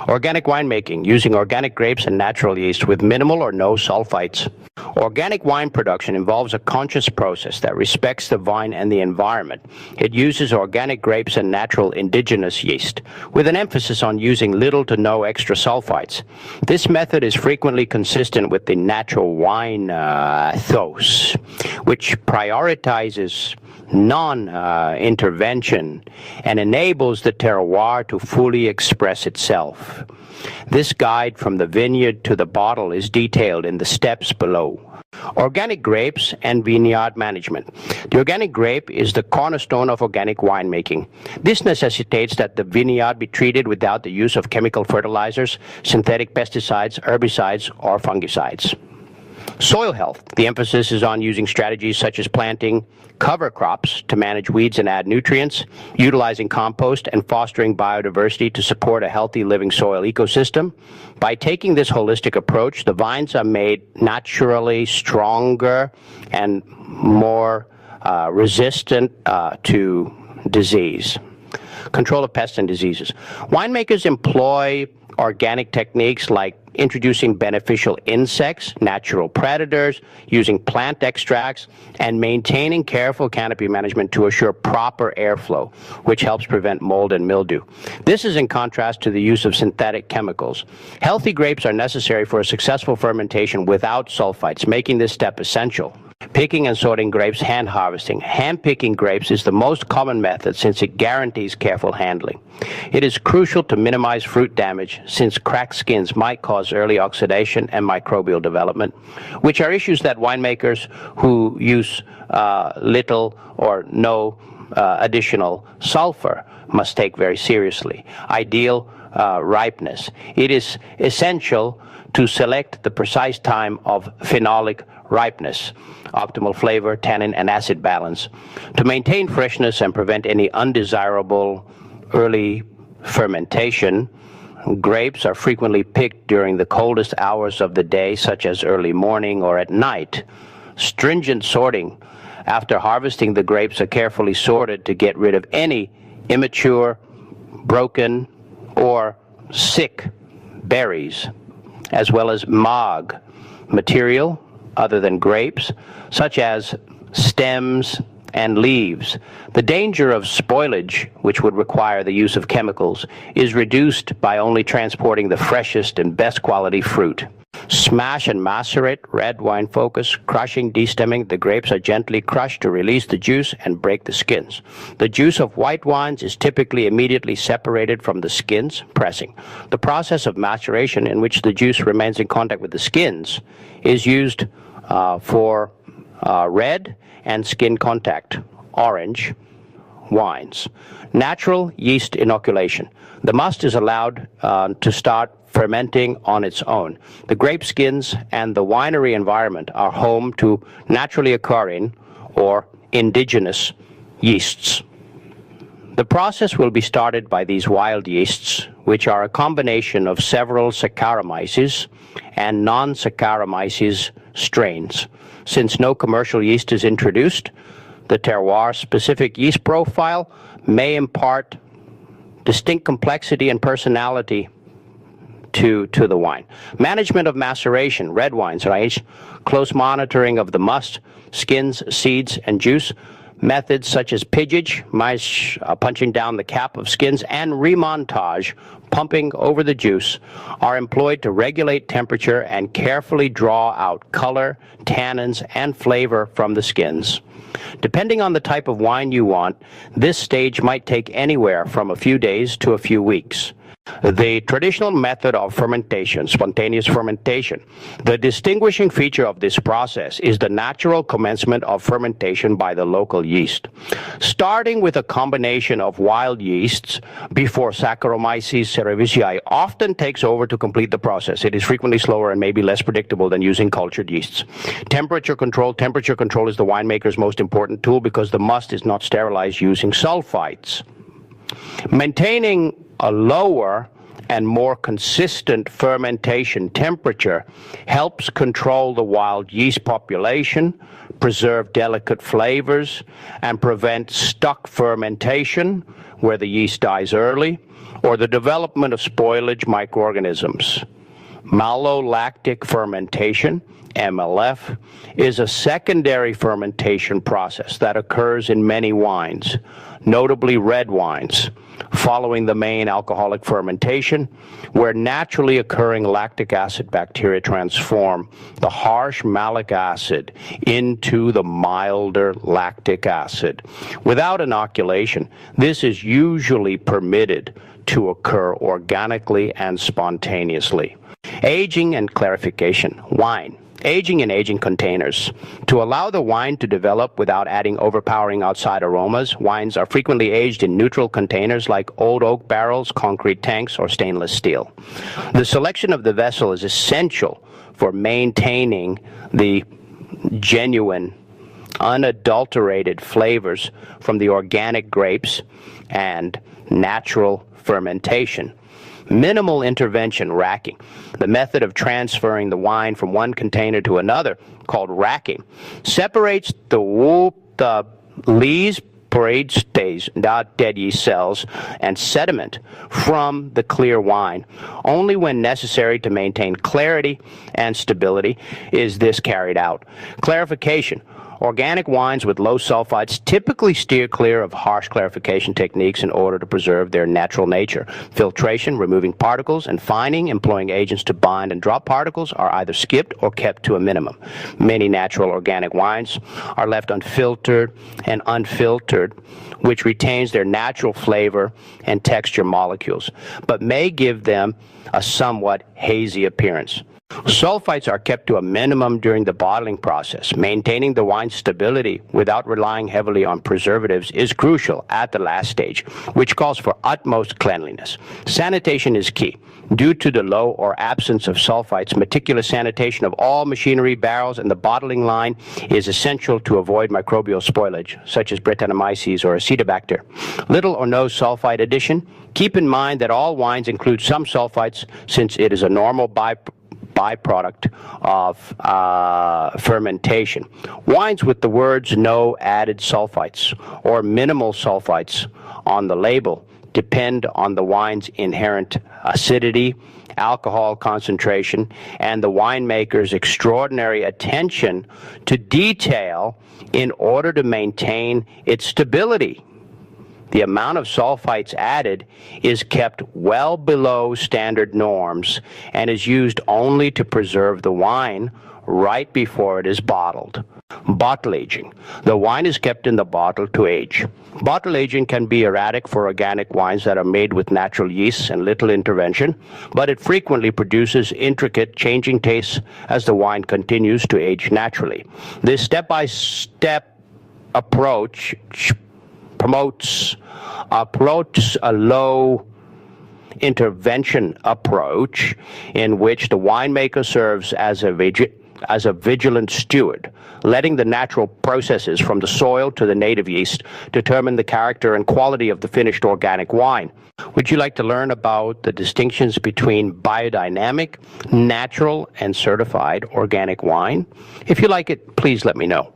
Organic winemaking, using organic grapes and natural yeast with minimal or no sulfites. Organic wine production involves a conscious process that respects the vine and the environment. It uses organic grapes and natural indigenous yeast, with an emphasis on using little to no extra sulfites. This method is frequently consistent with the natural wine ethos, which prioritizes non-intervention and enables the terroir to fully express itself. This guide from the vineyard to the bottle is detailed in the steps below. Organic grapes and vineyard management. The organic grape is the cornerstone of organic winemaking. This necessitates that the vineyard be treated without the use of chemical fertilizers, synthetic pesticides, herbicides, or fungicides. Soil health. The emphasis is on using strategies such as planting cover crops to manage weeds and add nutrients, utilizing compost, and fostering biodiversity to support a healthy living soil ecosystem. By taking this holistic approach, the vines are made naturally stronger and more resistant to disease. Control of pests and diseases. Winemakers employ organic techniques like introducing beneficial insects, natural predators, using plant extracts, and maintaining careful canopy management to assure proper airflow, which helps prevent mold and mildew. This is in contrast to the use of synthetic chemicals. Healthy grapes are necessary for a successful fermentation without sulfites, making this step essential. Picking and sorting grapes, hand harvesting. Hand picking grapes is the most common method since it guarantees careful handling. It is crucial to minimize fruit damage since cracked skins might cause early oxidation and microbial development, which are issues that winemakers who use little or no additional sulfur must take very seriously. Ideal ripeness. It is essential to select the precise time of phenolic ripeness, optimal flavor, tannin, and acid balance. To maintain freshness and prevent any undesirable early fermentation, grapes are frequently picked during the coldest hours of the day, such as early morning or at night. Stringent sorting. After harvesting, the grapes are carefully sorted to get rid of any immature, broken, or sick berries, as well as mog material other than grapes, such as stems and leaves. The danger of spoilage, which would require the use of chemicals, is reduced by only transporting the freshest and best quality fruit. Smash and macerate, red wine focus, crushing, destemming. The grapes are gently crushed to release the juice and break the skins. The juice of white wines is typically immediately separated from the skins, pressing. The process of maceration, in which the juice remains in contact with the skins, is used for red and skin contact, orange wines. Natural yeast inoculation. The must is allowed to start fermenting on its own. The grape skins and the winery environment are home to naturally occurring or indigenous yeasts. The process will be started by these wild yeasts, which are a combination of several Saccharomyces and non-Saccharomyces strains. Since no commercial yeast is introduced, the terroir-specific yeast profile may impart distinct complexity and personality to the wine. Management of maceration, red wines, right? Close monitoring of the must, skins, seeds, and juice. Methods such as pidgeage, punching down the cap of skins, and remontage, pumping over the juice, are employed to regulate temperature and carefully draw out color, tannins, and flavor from the skins. Depending on the type of wine you want, this stage might take anywhere from a few days to a few weeks. The traditional method of fermentation, spontaneous fermentation. The distinguishing feature of this process is the natural commencement of fermentation by the local yeast. Starting with a combination of wild yeasts before Saccharomyces cerevisiae often takes over to complete the process. It is frequently slower and may be less predictable than using cultured yeasts. Temperature control. Temperature control is the winemaker's most important tool because the must is not sterilized using sulfites. Maintaining a lower and more consistent fermentation temperature helps control the wild yeast population, preserve delicate flavors, and prevent stuck fermentation, where the yeast dies early, or the development of spoilage microorganisms. Malolactic fermentation, MLF, is a secondary fermentation process that occurs in many wines, notably red wines, following the main alcoholic fermentation, where naturally occurring lactic acid bacteria transform the harsh malic acid into the milder lactic acid. Without inoculation, this is usually permitted to occur organically and spontaneously. Aging and clarification. Wine. Aging in aging containers. To allow the wine to develop without adding overpowering outside aromas, wines are frequently aged in neutral containers like old oak barrels, concrete tanks, or stainless steel. The selection of the vessel is essential for maintaining the genuine, unadulterated flavors from the organic grapes and natural fermentation. Minimal intervention, racking. The method of transferring the wine from one container to another, called racking, separates the lees, parades, dead yeast cells, and sediment from the clear wine. Only when necessary to maintain clarity and stability is this carried out. Clarification. Organic wines with low sulfites typically steer clear of harsh clarification techniques in order to preserve their natural nature. Filtration, removing particles, and fining, employing agents to bind and drop particles, are either skipped or kept to a minimum. Many natural organic wines are left unfiltered and unfiltered, which retains their natural flavor and texture molecules, but may give them a somewhat hazy appearance. Sulfites are kept to a minimum during the bottling process. Maintaining the wine's stability without relying heavily on preservatives is crucial at the last stage, which calls for utmost cleanliness. Sanitation is key. Due to the low or absence of sulfites, meticulous sanitation of all machinery, barrels, and the bottling line is essential to avoid microbial spoilage, such as Brettanomyces or Acetobacter. Little or no sulfite addition. Keep in mind that all wines include some sulfites, since it is a normal byproduct of fermentation. Wines with the words no added sulfites or minimal sulfites on the label depend on the wine's inherent acidity, alcohol concentration, and the winemaker's extraordinary attention to detail in order to maintain its stability. The amount of sulfites added is kept well below standard norms and is used only to preserve the wine right before it is bottled. Bottle aging. The wine is kept in the bottle to age. Bottle aging can be erratic for organic wines that are made with natural yeasts and little intervention, but it frequently produces intricate changing tastes as the wine continues to age naturally. This step-by-step approach promotes a low intervention approach in which the winemaker serves as a vigilant steward, letting the natural processes from the soil to the native yeast determine the character and quality of the finished organic wine. Would you like to learn about the distinctions between biodynamic, natural, and certified organic wine? If you like it, please let me know.